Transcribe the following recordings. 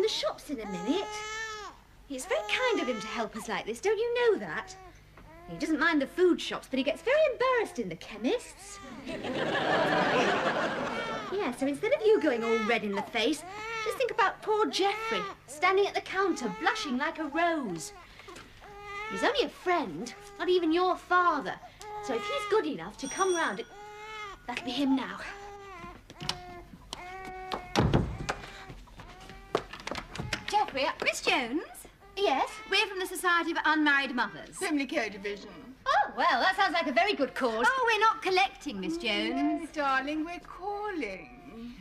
the shops in a minute. It's very kind of him to help us like this, don't you know that? He doesn't mind the food shops, but he gets very embarrassed in the chemists. Yeah, so instead of you going all red in the face, just think about poor Geoffrey, standing at the counter, blushing like a rose. He's only a friend, not even your father. So if he's good enough to come round, that'll be him now. Geoffrey, Miss Jones? Yes? We're from the Society of Unmarried Mothers. Pimlico Division. Oh, well, that sounds like a very good cause. Oh, we're not collecting, Miss Jones. No, darling, we're calling.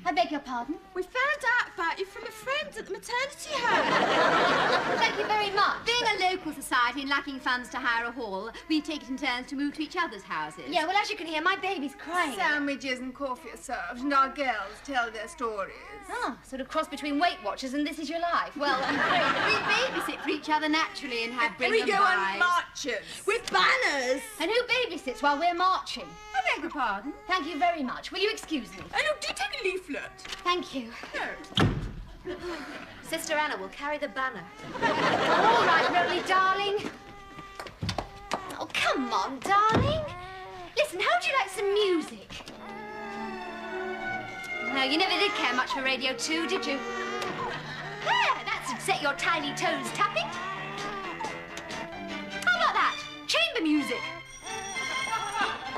I beg your pardon? We found out about you from a friend at the maternity home. Thank you very much. Being a local society and lacking funds to hire a hall, we take it in turns to move to each other's houses. Yeah, well, as you can hear, my baby's crying. Sandwiches and coffee are served, and our girls tell their stories. Ah, sort of cross between Weight Watchers and This Is Your Life. Well, We babysit for each other naturally and have And we bring go them on by. marches with banners. and who babysits while we're marching? I beg your pardon? Thank you very much. Will you excuse me? Oh, no, do take a leaflet. Thank you. No. Sister Anna will carry the banner. All right, Roly, darling. Oh, come on, darling. Listen, how'd you like some music? No, you never did care much for Radio 2, did you? There, that's set your tiny toes tapping. How about that? Chamber music.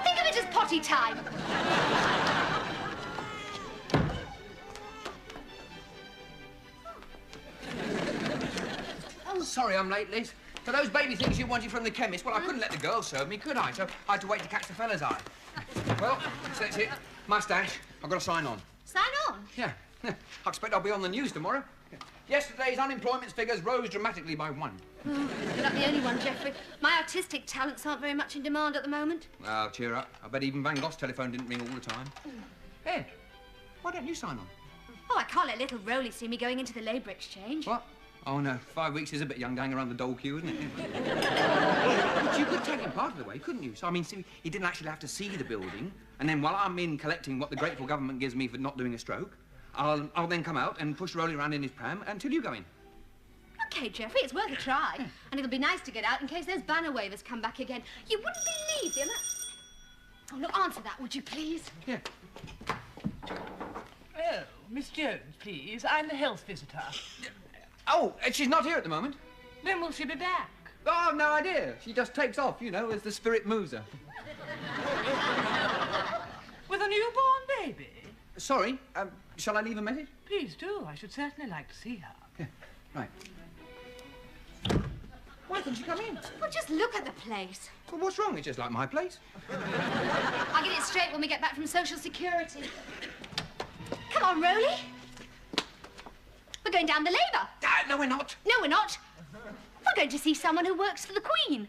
Think of it as potty time. Oh, sorry I'm late, Liz. For those baby things you wanted from the chemist, well, I couldn't let the girls serve me, could I? So I had to wait to catch the fella's eye. Well, so that's it. Mustache. I've got to sign on. Sign on. Yeah. I expect I'll be on the news tomorrow. Yesterday's unemployment figures rose dramatically by 1. You're not the only one, Geoffrey. My artistic talents aren't very much in demand at the moment. Oh, cheer up. I bet even Van Gogh's telephone didn't ring all the time. Ed, why don't you sign on? Oh, I can't let little Roly see me going into the labour exchange. What? Oh, no. 5 weeks is a bit young to hang around the dole queue, isn't it? But you could take him part of the way, couldn't you? So, I mean, see, he didn't actually have to see the building. And then while I'm in collecting what the grateful government gives me for not doing a stroke, I'll then come out and push Roly around in his pram until you go in. OK, Geoffrey, it's worth a try. And it'll be nice to get out in case those banner wavers come back again. You wouldn't believe the amount... Oh, look, answer that, would you, please? Yeah. Oh, Miss Jones, please. I'm the health visitor. Oh, she's not here at the moment. When will she be back? Oh, I've no idea. She just takes off, you know, as the spirit moves her. With a newborn baby? Sorry, shall I leave a message? Please do. I should certainly like to see her. Yeah, right. Why couldn't she come in? Well, just look at the place. Well, what's wrong? It's just like my place. I'll get it straight when we get back from Social Security. Come on, Roly. We're going down the labour. No, we're not. No, we're not. We're going to see someone who works for the Queen.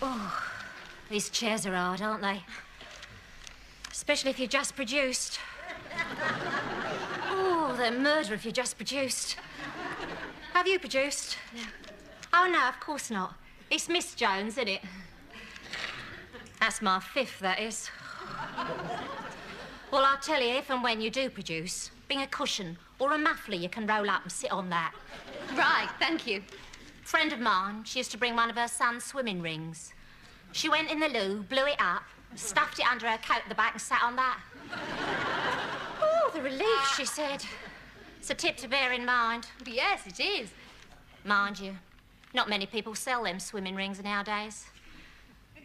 Oh, these chairs are hard, aren't they? Especially if you're just produced. Oh, they're murder if you're just produced. Have you produced? No. Oh, no, of course not. It's Miss Jones, isn't it? That's my 5th, that is. Well, I'll tell you, if and when you do produce, bring a cushion or a muffler you can roll up and sit on that. Right, thank you. Friend of mine, she used to bring one of her son's swimming rings. She went in the loo, blew it up, stuffed it under her coat at the back and sat on that. Oh, the relief, she said. It's a tip to bear in mind. Yes, it is. Mind you, not many people sell them swimming rings nowadays.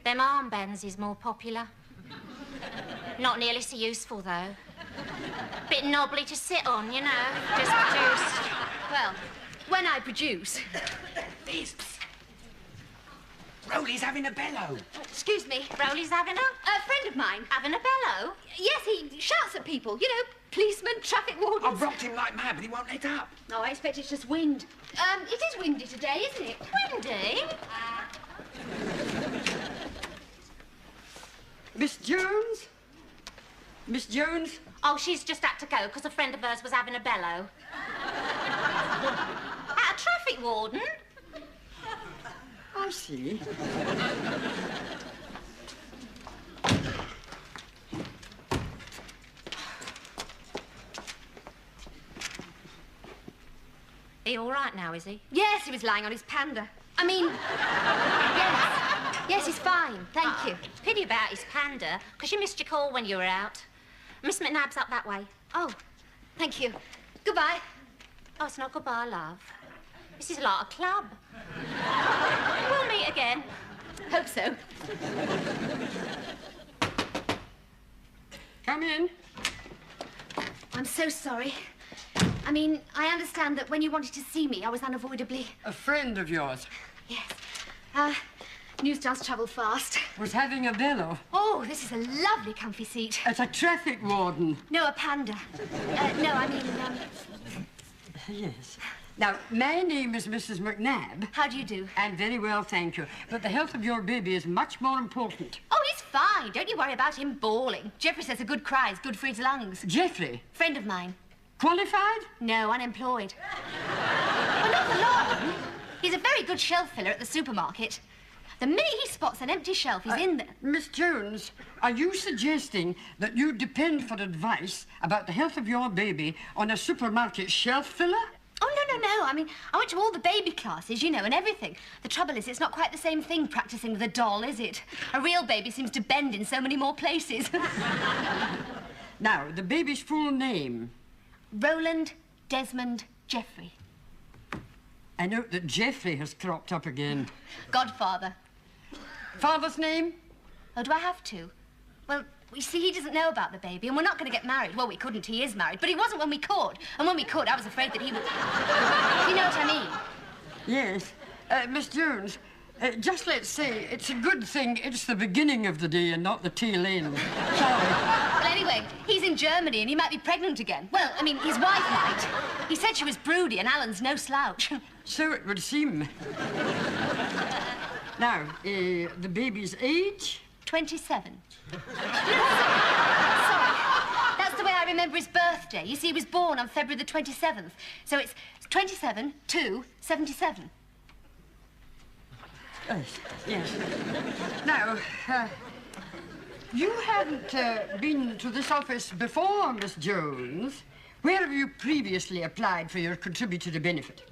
Them armbands is more popular. Not nearly so useful, though. Bit knobbly to sit on, you know, just produced. Well, when I produce... Liz. Roly's having a bellow. Excuse me. Roly's having A friend of mine. having a bellow? Yes, he shouts at people. You know, policemen, traffic wardens. I've rocked him like mad, but he won't let up. No, I expect it's just wind. It is windy today, isn't it? Windy? Miss Jones? Miss Jones? Oh, she's just had to go because a friend of hers was having a bellow. At a traffic warden? I see. He all right now, is he? Yes, he was lying on his panda. I mean, yes. Yes, he's fine, thank you. Pity about his panda, because you missed your call when you were out. Miss McNabb's up that way. Oh, thank you. Goodbye. Oh, it's not goodbye, love. This is like a club. We'll meet again. Hope so. Come in. I'm so sorry. I mean, I understand that when you wanted to see me, I was unavoidably... A friend of yours Yes. News does travel fast. was having a bellow. Oh, this is a lovely comfy seat. As a traffic warden. No, a panda. No, I mean, Yes. Now, my name is Mrs. McNabb. how do you do? And very well, thank you. But the health of your baby is much more important. Oh, he's fine. Don't you worry about him bawling. Jeffrey says a good cry is good for his lungs. Jeffrey, Friend of mine. qualified? No, unemployed. Well, not for long. He's a very good shelf filler at the supermarket. The minute he spots an empty shelf, he's in there. Miss Jones, are you suggesting that you depend for advice about the health of your baby on a supermarket shelf filler? Oh, no. I mean, I went to all the baby classes, you know, and everything. The trouble is, it's not quite the same thing practicing with a doll, is it? A real baby seems to bend in so many more places. Now, the baby's full name. Roland Desmond Jeffrey. I note that Jeffrey has cropped up again. Godfather. Father's name? Oh, do I have to? Well, you see, he doesn't know about the baby, and we're not going to get married. Well, we couldn't. He is married. But he wasn't when we could. And when we could, I was afraid that he would... You know what I mean? Yes. Miss Jones, just let's say it's a good thing it's the beginning of the day and not the tail end. Sorry. Well, anyway, he's in Germany, and he might be pregnant again. Well, I mean, his wife might. He said she was broody, and Alan's no slouch. So it would seem. Now, the baby's age? 27. Sorry. That's the way I remember his birthday. You see, he was born on February the 27th. So it's 27 to 77. Yes. Now, you haven't been to this office before, Miss Jones. Where have you previously applied for your contributory benefit?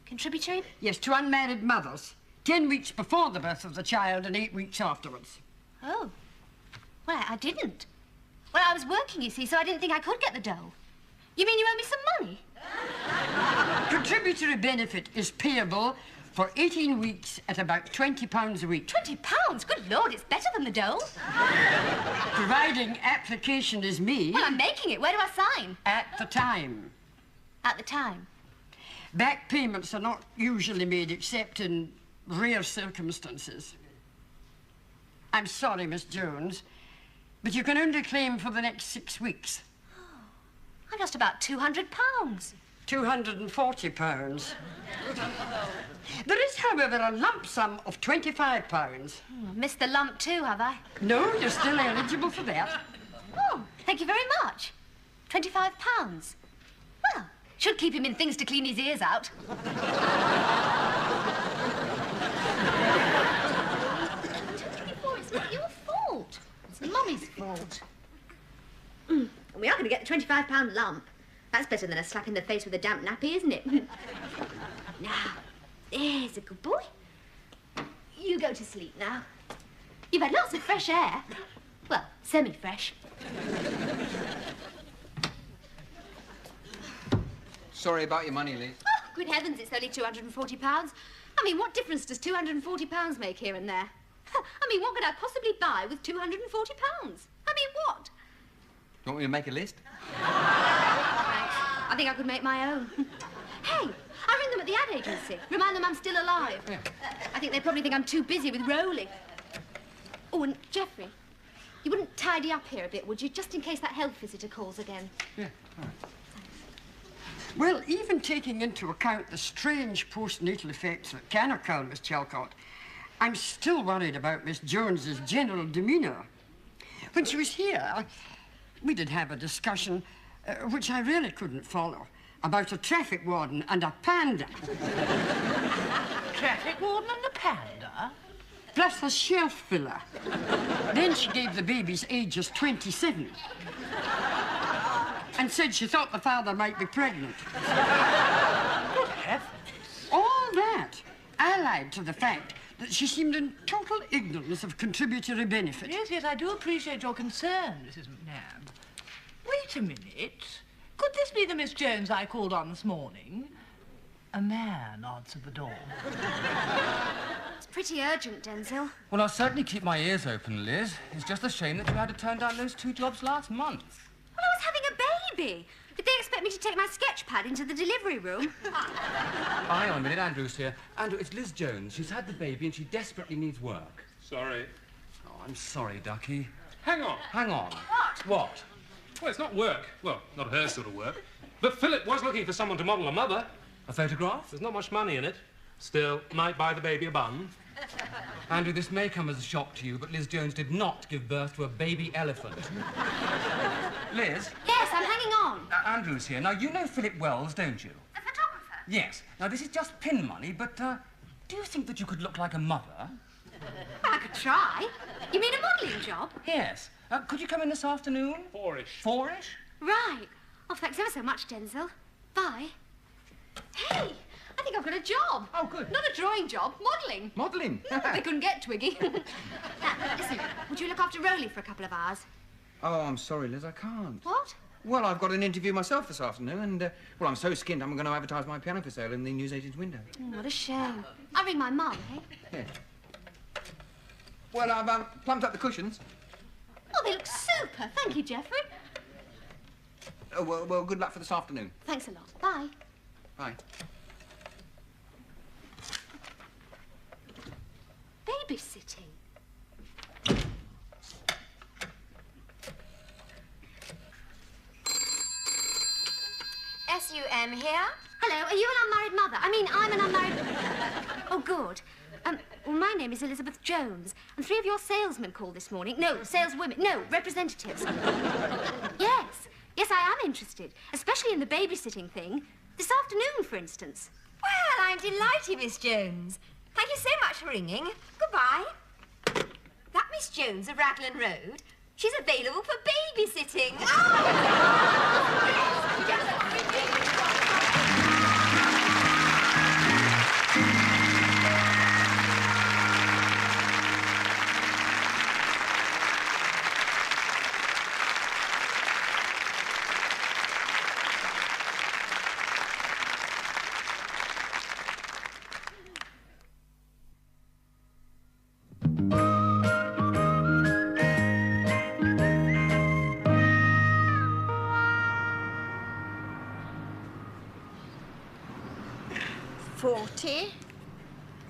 Contributory? Yes, to unmarried mothers. 10 weeks before the birth of the child and 8 weeks afterwards. Oh. Well, I didn't. Well, I was working, you see, so I didn't think I could get the dough. You mean you owe me some money? Contributory benefit is payable for 18 weeks at about £20 a week. £20? Good Lord, it's better than the dough. Providing application is made Well, I'm making it. Where do I sign? at the time. At the time. Back payments are not usually made except in rare circumstances. I'm sorry, Miss Jones, but you can only claim for the next 6 weeks. I've lost about £200. £240. There is, however, a lump sum of £25. I've missed the lump too, have I? No, you're still eligible for that. Oh, thank you very much. £25. Well, should keep him in things to clean his ears out. It's not your fault. It's Mummy's fault. And we are going to get the £25 lump. That's better than a slap in the face with a damp nappy, isn't it? Now, there's a good boy. You go to sleep now. You've had lots of fresh air. Well, semi-fresh. Sorry about your money, Liz. Oh, good heavens, it's only £240. I mean, what difference does £240 make here and there? I mean, what could I possibly buy with £240? I mean, what? You want me to make a list? I think I could make my own. Hey, I ring them at the ad agency. Remind them I'm still alive. Yeah. I think they probably think I'm too busy with rolling. Oh, and Jeffrey, you wouldn't tidy up here a bit, would you? Just in case that health visitor calls again. Yeah, all right. Well, even taking into account the strange postnatal effects that can occur, Miss Chalcott, I'm still worried about Miss Jones's general demeanour. When she was here, we did have a discussion which I really couldn't follow. about a traffic warden and a panda. Traffic warden and a panda? Plus a shelf filler. Then she gave the baby's age as 27. And said she thought the father might be pregnant. Good heavens. All that allied to the fact that she seemed in total ignorance of contributory benefit. Yes, I do appreciate your concern, Mrs. McNabb. Wait a minute. Could this be the Miss Jones I called on this morning? A man answered the door. It's pretty urgent, Denzil. Well, I'll certainly keep my ears open, Liz. It's just a shame that you had to turn down those 2 jobs last month. Well, I was having a baby. Did they expect me to take my sketch pad into the delivery room? Hang on a minute, Andrew's here. Andrew, it's Liz Jones. She's had the baby and she desperately needs work. Sorry. Oh, I'm sorry, Ducky. Hang on. Hang on. What? What? Well, it's not work. Well, not her sort of work. But Philip was looking for someone to model a mother. A photograph? There's not much money in it. Still, might buy the baby a bun. Andrew, this may come as a shock to you, but Liz Jones did not give birth to a baby elephant. Liz? Yes, I'm hanging on. Andrew's here. Now, you know Philip Wells, don't you? The photographer? Yes. Now, this is just pin money, but, do you think that you could look like a mother? I could try. You mean a modelling job? Yes. Could you come in this afternoon? 4-ish. 4-ish? Right. Oh, thanks ever so much, Denzil. Bye. Hey, I think I've got a job. Oh, good. Not a drawing job, modelling. Modelling? They couldn't get Twiggy. Now, listen, would you look after Rolly for a couple of hours? Oh, I'm sorry, Liz, I can't. What? Well, I've got an interview myself this afternoon, and, well, I'm so skinned I'm going to advertise my piano for sale in the newsagent's window. What a shame. I'll ring my mum, eh? Yeah. Well, I've plumped up the cushions. Oh, they look super. Thank you, Geoffrey. Oh, well, good luck for this afternoon. Thanks a lot. Bye. Bye. Babysitting. S01 here? Hello, are you an unmarried mother? I mean, I'm an unmarried... Oh, good. Well, my name is Elizabeth Jones, and 3 of your salesmen called this morning. No, saleswomen. No, representatives. Yes. Yes, I am interested, especially in the babysitting thing. This afternoon, for instance. Well, I'm delighted, Miss Jones. Thank you so much for ringing. Goodbye. That Miss Jones of Raglan Road, she's available for babysitting.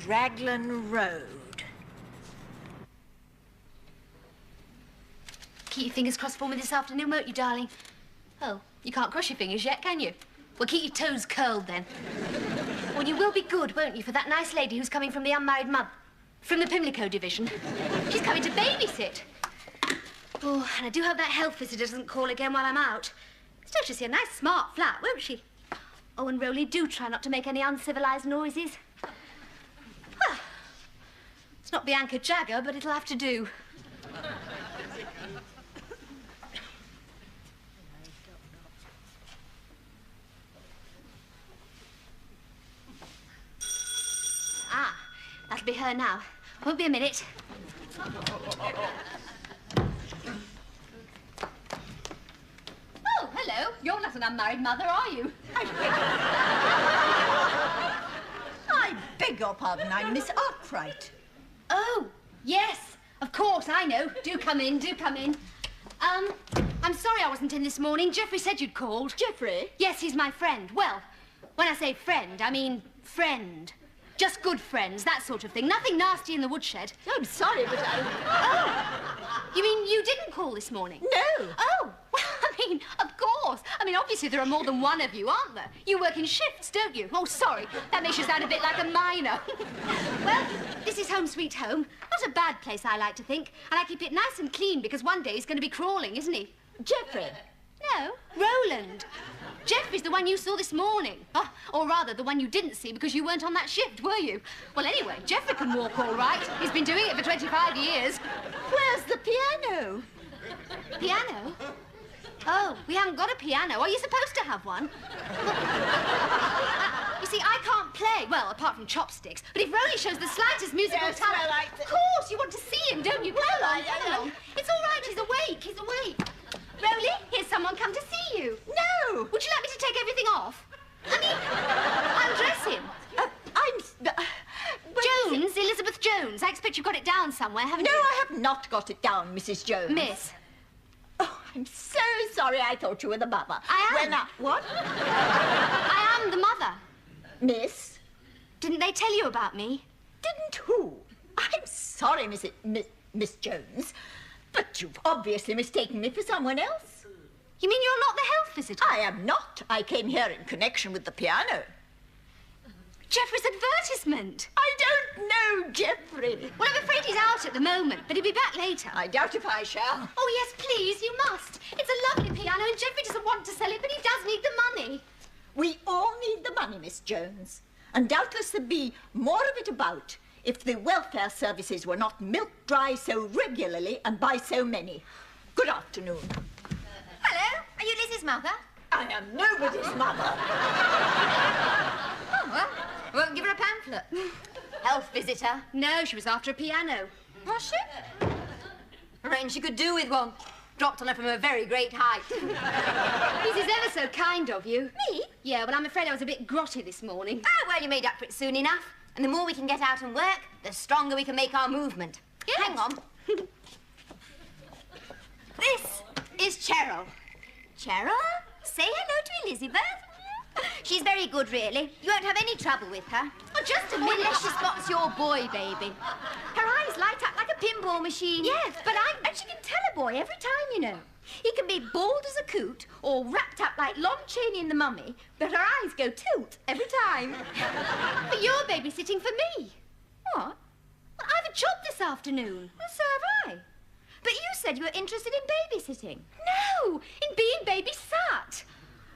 Raglan Road. Keep your fingers crossed for me this afternoon, won't you, darling? Oh, you can't cross your fingers yet, can you? Well, keep your toes curled, then. Well, you will be good, won't you, for that nice lady who's coming from the unmarried mother. From the Pimlico division. She's coming to babysit. Oh, and I do hope that health visitor doesn't call again while I'm out. Still, she'll see a nice, smart flat, won't she? Oh, and Rolly, do try not to make any uncivilized noises. Well, it's not Bianca Jagger, but it'll have to do. Ah, that'll be her now. Won't be a minute. Oh, hello. You're not an unmarried mother, are you? I beg your pardon, I'm Miss Arkwright. Oh, yes. Of course, I know. Do come in, do come in. I'm sorry I wasn't in this morning. Geoffrey said you'd called. Geoffrey? Yes, he's my friend. Well, when I say friend, I mean friend. Just good friends, that sort of thing. Nothing nasty in the woodshed. I'm sorry, but Oh, you mean you didn't call this morning? No. Oh, well, I mean, of course. I mean, obviously there are more than one of you, aren't there? You work in shifts, don't you? Oh, sorry. That makes you sound a bit like a miner. Well, this is home sweet home. Not a bad place, I like to think. And I keep it nice and clean because one day he's going to be crawling, isn't he? Geoffrey. No, Roland. Geoffrey's the one you saw this morning. Oh, or rather, the one you didn't see because you weren't on that shift, were you? Well, anyway, Geoffrey can walk all right. He's been doing it for 25 years. Where's the piano? Piano? Oh, we haven't got a piano. Are you supposed to have one? You see, I can't play, well, apart from chopsticks, but if Rowley shows the slightest musical Yes, talent... well, Of course, you want to see him, don't you? Come along, come along. It's all right, he's awake, he's awake. Rowley, here's someone come to see you. No! Would you like me to take everything off? I mean, I'll dress him. Jones, Elizabeth Jones. I expect you've got it down somewhere, haven't you? No, I have not got it down, Mrs. Jones. Miss. Oh, I'm so sorry. I thought you were the mother. I am. Well, now, what? I am the mother. Miss? Didn't they tell you about me? Didn't who? I'm sorry, Miss Jones, but you've obviously mistaken me for someone else. You mean you're not the health visitor? I am not. I came here in connection with the piano. Geoffrey's advertisement. I don't know Geoffrey. Well, I'm afraid he's out at the moment, but he'll be back later. I doubt if I shall. Oh, yes, please, you must. It's a lovely piano, and Geoffrey doesn't want to sell it, but he does need the money. We all need the money, Miss Jones. And doubtless there'd be more of it about if the welfare services were not milked dry so regularly and by so many. Good afternoon. Hello, are you Liz's mother? I am nobody's mother. Oh, well, I won't give her a pamphlet. Health visitor. No, she was after a piano. Was she? I reckon she could do with one. Dropped on her from a very great height. This is ever so kind of you. Me? Yeah, well, I'm afraid I was a bit grotty this morning. Oh, well, you made up for it soon enough. And the more we can get out and work, the stronger we can make our movement. Yes. Hang on. This is Cheryl. Cheryl, say hello to Elizabeth. She's very good, really. You won't have any trouble with her. Oh, just a Unless minute. she spots your boy, baby. Her eyes light up like a pinball machine. Yes, but And she can tell a boy every time, you know. He can be bald as a coot or wrapped up like Lon Chaney in The Mummy, but her eyes go tilt every time. But you're babysitting for me. What? Well, I have a job this afternoon. Well, so have I. But you said you were interested in babysitting. No, in being babysat.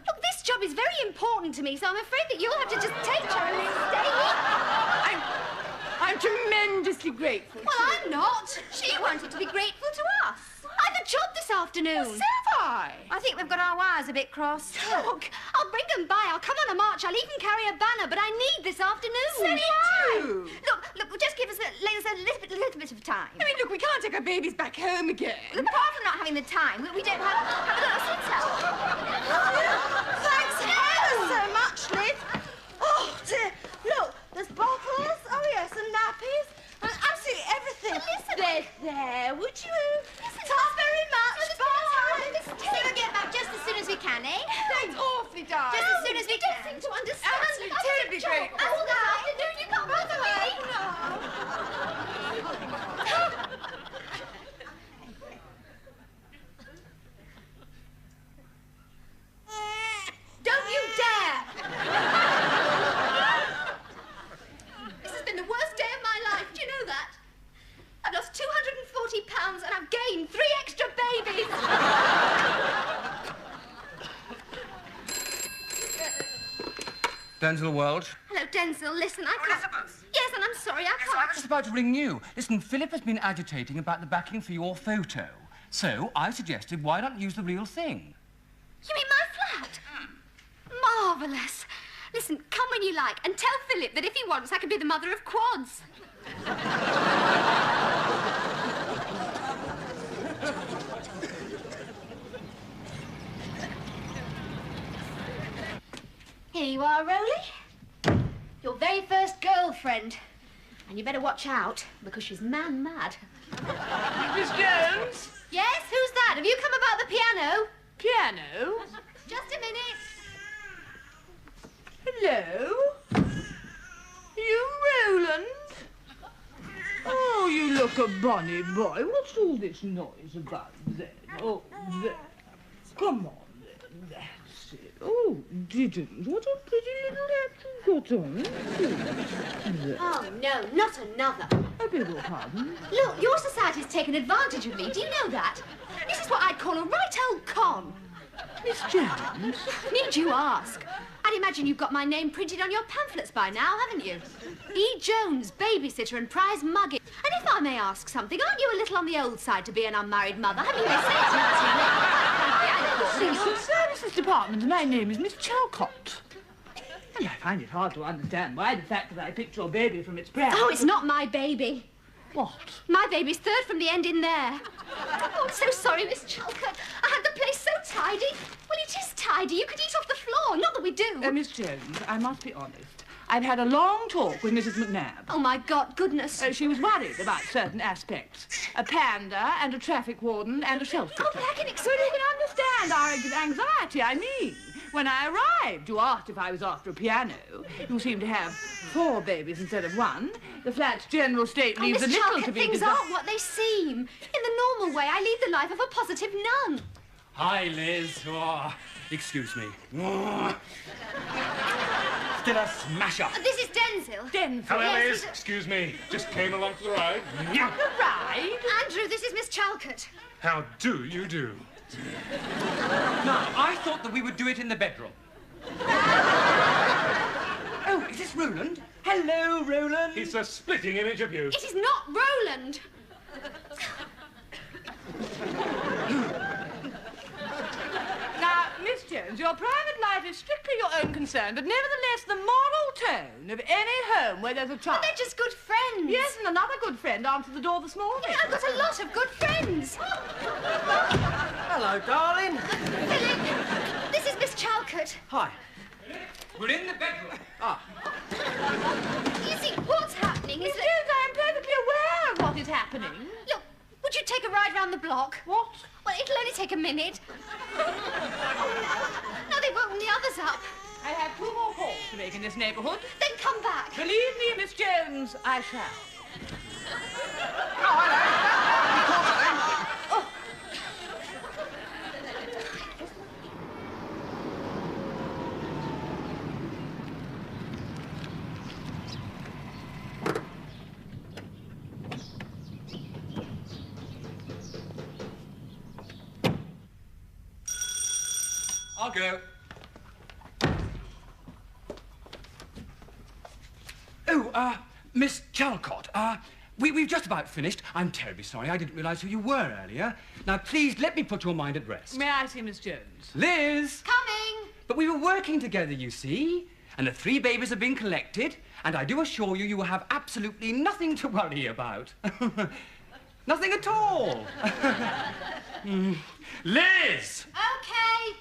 Look, this job is very important to me, so I'm afraid that you'll have to just take Cheryl and stay. I'm tremendously grateful. Well, I'm not. She wanted to be grateful to us. I have a job this afternoon. So have I. I think we've got our wires a bit crossed. Look, I'll bring them by. I'll come on a march. I'll even carry a banner, but I need this afternoon. So do I. Look, just give us a little bit of time. I mean, look, we can't take our babies back home again. Apart from not having the time, we don't have a little sit-up. Thanks ever so much, Liz. Oh, dear. Look, there's bottles. Oh, yes, and nappies. And absolutely everything. There, would you? Thanks very much. Bye. So we'll get back just as soon as we can, eh? Thanks awfully, darling. Just as soon as we You don't can. seem to understand. Absolutely, terribly grateful. All this afternoon, you can't bother me. Don't you dare! This has been the worst day of my life. Do you know that? I've lost 240 pounds and I've gained 3 extra babies. Denzil Welch. Hello, Denzil. Listen, I can't... Elizabeth. Yes, and I'm sorry, I I can't... was just about to ring you. Listen, Philip has been agitating about the backing for your photo. So I suggested, why not use the real thing? You mean my flat? Marvellous. Listen, come when you like and tell Philip that if he wants, I can be the mother of quads. Here you are, Rowley. Your very first girlfriend. And you better watch out, because she's man-mad. Miss Jones? Yes, who's that? Have you come about the piano? Piano? Just a minute. Hello? You Roland? Oh, you look a bonny boy. What's all this noise about then? Oh, there. Come on then. That's it. Oh, didn't. What a pretty little hat you've got on. There. Oh, no, not another. I beg your pardon? Look, your society's taken advantage of me. Do you know that? This is what I'd call a right old con. Miss Jones? Need you ask? I'd imagine you've got my name printed on your pamphlets by now, haven't you? E. Jones, babysitter and prize mugging. And if I may ask something, aren't you a little on the old side to be an unmarried mother? Have you been Social Services Department. My name is Miss Chalcott. And I find it hard to understand why the fact that I picked your baby from its pram... Oh, it's not my baby. What? My baby's third from the end in there. Oh, I'm so sorry, Miss Chalcott. I had the place so tidy. Well, it is tidy. You could eat off the floor. Not that we do. Miss Jones, I must be honest. I've had a long talk with Mrs. McNabb. Oh, my God, goodness. She was worried about certain aspects. A panda and a traffic warden and a shelf sitter. Oh, I can So you can understand our anxiety, I mean. When I arrived, you asked if I was after a piano. You seem to have 4 babies instead of 1. The flat's general state leaves a Miss little Chalcott, to be things desired. aren't what they seem. In the normal way, I lead the life of a positive nun. Hi, Liz. Oh, excuse me. Still a smasher. This is Denzil. Hello, Yes, Liz. Excuse me. Just came along for the ride. The ride? Andrew, this is Miss Chalcott. How do you do? Now, I thought that we would do it in the bedroom. Oh, is this Roland? Hello, Roland. It's a splitting image of you. It is not Roland. Now, Miss Jones, your private life is strictly your own concern, but nevertheless the moral tone of any home where there's a child... But they're just good friends. Yes, and another good friend answered the door this morning. Yeah, I've got a lot of good friends. Hello, darling. Philip, this is Miss Chalcott. Hi. We're in the bedroom. You see, what's happening is Miss that... Jones, I am perfectly aware of what is happening. Look, would you take a ride round the block? What? Well, it'll only take a minute. No, they've woken the others up. I have 2 more calls to make in this neighbourhood. Then come back. Believe me, Miss Jones, I shall. I'll go. Oh, Miss Chalcott, we've just about finished. I'm terribly sorry. I didn't realise who you were earlier. Now, please, let me put your mind at rest. May I see Miss Jones? Liz! Coming. But we were working together, you see, and the 3 babies have been collected, and I do assure you, you will have absolutely nothing to worry about. Nothing at all. Liz! Okay.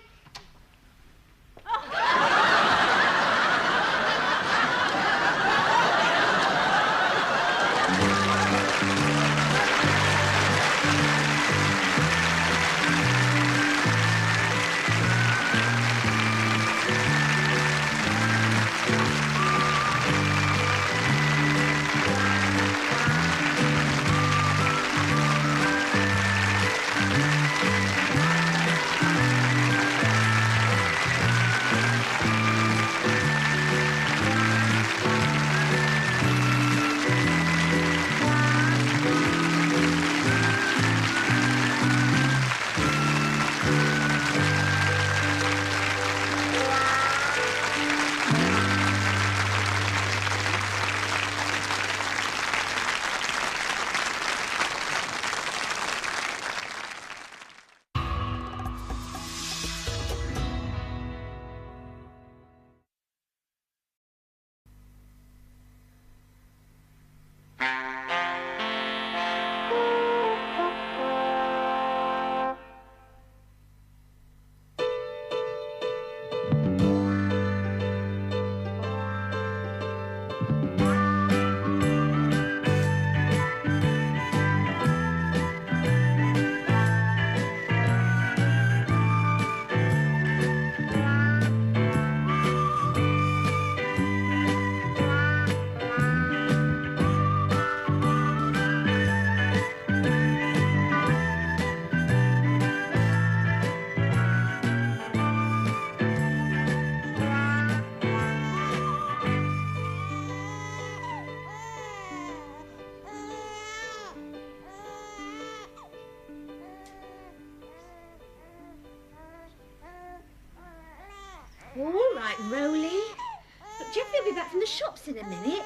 Geoffrey will be back from the shops in a minute.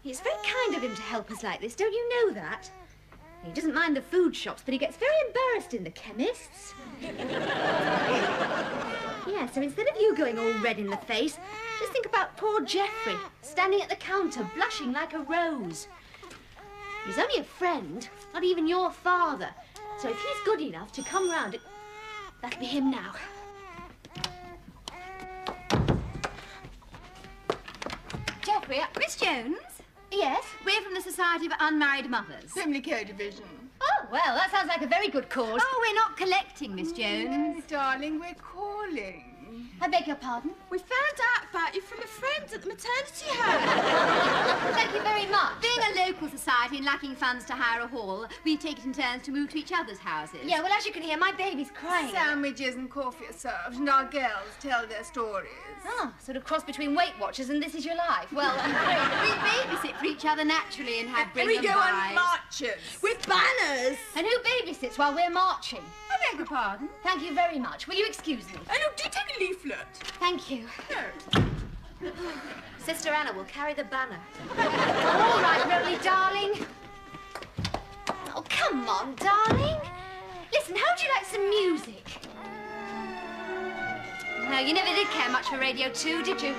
It's very kind of him to help us like this, don't you know that? He doesn't mind the food shops, but he gets very embarrassed in the chemists. Yeah, so instead of you going all red in the face, just think about poor Geoffrey, standing at the counter, blushing like a rose. He's only a friend, not even your father. So if he's good enough to come round, that'll be him now. Geoffrey, Miss Jones? Yes? We're from the Society of Unmarried Mothers. Pimlico Division. Oh, well, that sounds like a very good cause. Oh, we're not collecting, Miss Jones. Darling, we're calling. I beg your pardon? We found out about you from a friend at the maternity home. Thank you very much. Being a local society and lacking funds to hire a hall, we take it in turns to move to each other's houses. Yeah, well, as you can hear, my baby's crying. Sandwiches and coffee are served, and our girls tell their stories. Ah, sort of cross between Weight Watchers and This Is Your Life. Well, we babysit for each other naturally and have And we go on marches. With banners. And who babysits while we're marching? I beg your pardon. Thank you very much. Will you excuse me? And look, do take a leaflet. Thank you. No. Sister Anna will carry the banner. All right, Roly, darling. Oh, come on, darling. Listen, how would you like some music? No, you never did care much for Radio 2, did you?